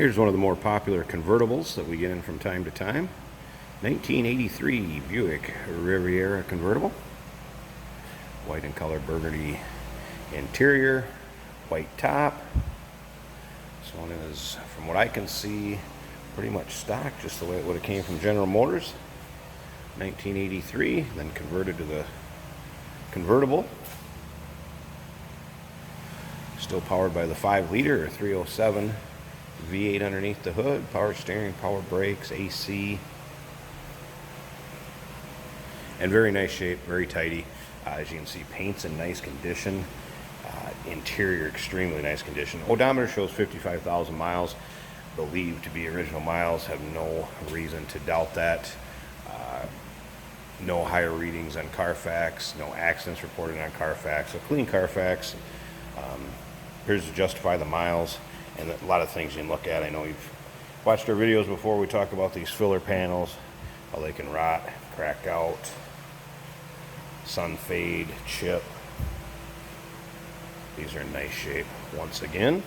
Here's one of the more popular convertibles that we get in from time to time. 1983 Buick Riviera convertible. White in color, burgundy interior, white top. This one is, from what I can see, pretty much stock, just the way it would have came from General Motors. 1983, then converted to the convertible. Still powered by the 5-liter or 307 V8 underneath the hood, power steering, power brakes, AC. And very nice shape, very tidy. As you can see, paint's in nice condition. Interior, extremely nice condition. Odometer shows 55,000 miles, believed to be original miles. Have no reason to doubt that. No higher readings on Carfax, no accidents reported on Carfax. A clean Carfax. Appears to justify the miles, and a lot of things you can look at. I know you've watched our videos before. We talk about these filler panels, how they can rot, crack out, sun fade, chip. These are in nice shape once again.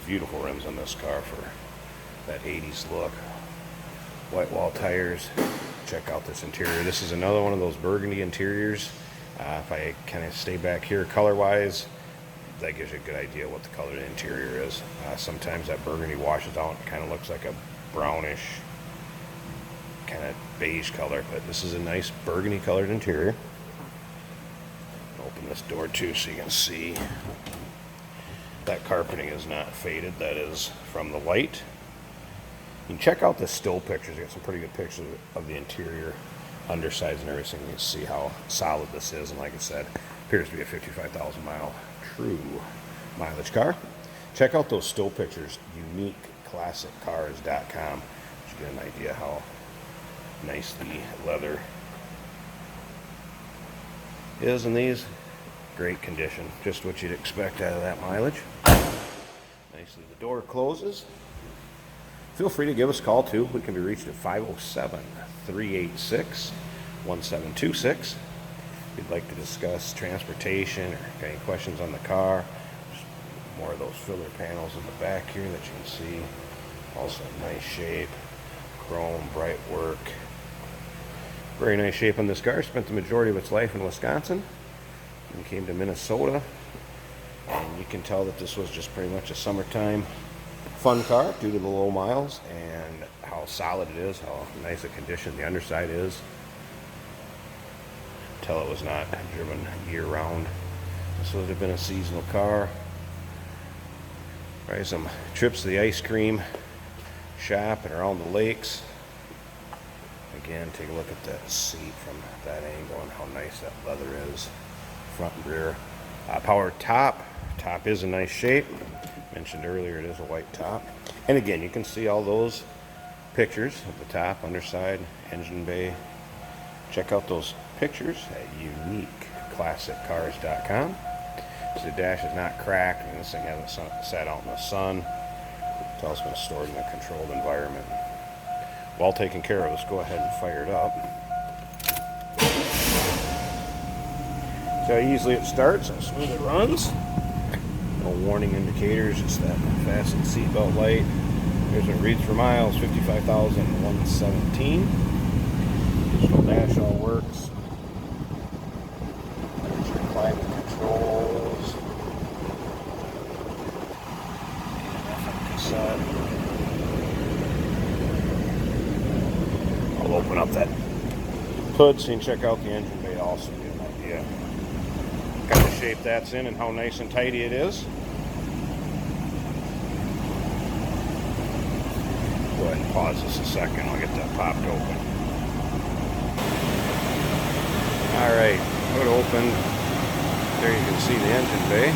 Beautiful rims on this car for that 80s look. White wall tires. Check out this interior. This is another one of those burgundy interiors. If I kind of stay back here color wise, that gives you a good idea what the color of the interior is. Sometimes that burgundy washes out and kind of looks like a brownish kind of beige color, but this is a nice burgundy colored interior. Open this door too so you can see that carpeting is not faded. That is from the light. You can check out the still pictures. You got some pretty good pictures of the interior, undersides and everything. You can see how solid this is, and like I said, appears to be a 55,000 mile true mileage car. Check out those still pictures, uniqueclassiccars.com, to get an idea how nice the leather is in these. Great condition, just what you'd expect out of that mileage. Nicely, the door closes. Feel free to give us a call too. We can be reached at 507-386-1726. If you'd like to discuss transportation or got any questions on the car, more of those filler panels in the back here that you can see. Also nice shape, chrome, bright work. Very nice shape on this car. Spent the majority of its life in Wisconsin and came to Minnesota. And you can tell that this was just pretty much a summertime fun car due to the low miles and how solid it is, how nice a condition the underside is. Tell it was not driven year-round. This would have been a seasonal car. Probably some trips to the ice cream shop and around the lakes. Again, take a look at that seat from that angle and how nice that leather is, front and rear. Power top. Top is in nice shape. Mentioned earlier, it is a white top. And again, you can see all those pictures of the top, underside, engine bay. Check out those pictures at uniqueclassiccars.com. So the dash is not cracked, and this thing hasn't sat out in the sun. It's also been stored in a controlled environment. Well taken care of. Let's go ahead and fire it up. See how easily it starts, how smooth it runs. No warning indicators, just that fasten seatbelt light. Here's what it reads for miles, 55,117. Digital dash all works. There's your climate controls. And cassette. I'll open up that hood so you can check out the engine bay also, get an idea kind of shape that's in and how nice and tidy it is. Go ahead and pause this a second. I'll get that popped open. Alright, hood open. There you can see the engine bay.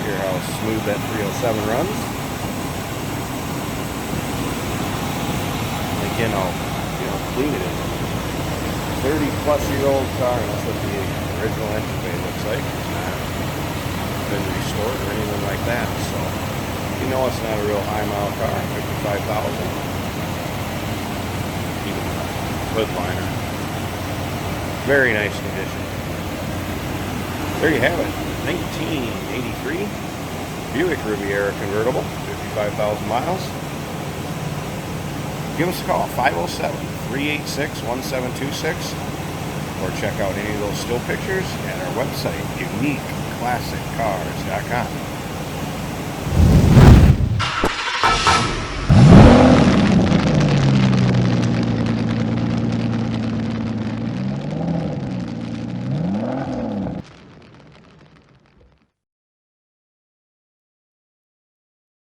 Hear how smooth that 307 runs. And again, how clean it is. 30-plus-year-old car, and that's what the original engine bay looks like. It's not been restored or anything like that, so you know it's not a real high-mile car. 55,000. Even hood liner. Very nice condition. There you have it. 1983 Buick Riviera convertible, 55,000 miles. Give us a call, 507-386-1726, or check out any of those still pictures at our website, uniqueclassiccars.com.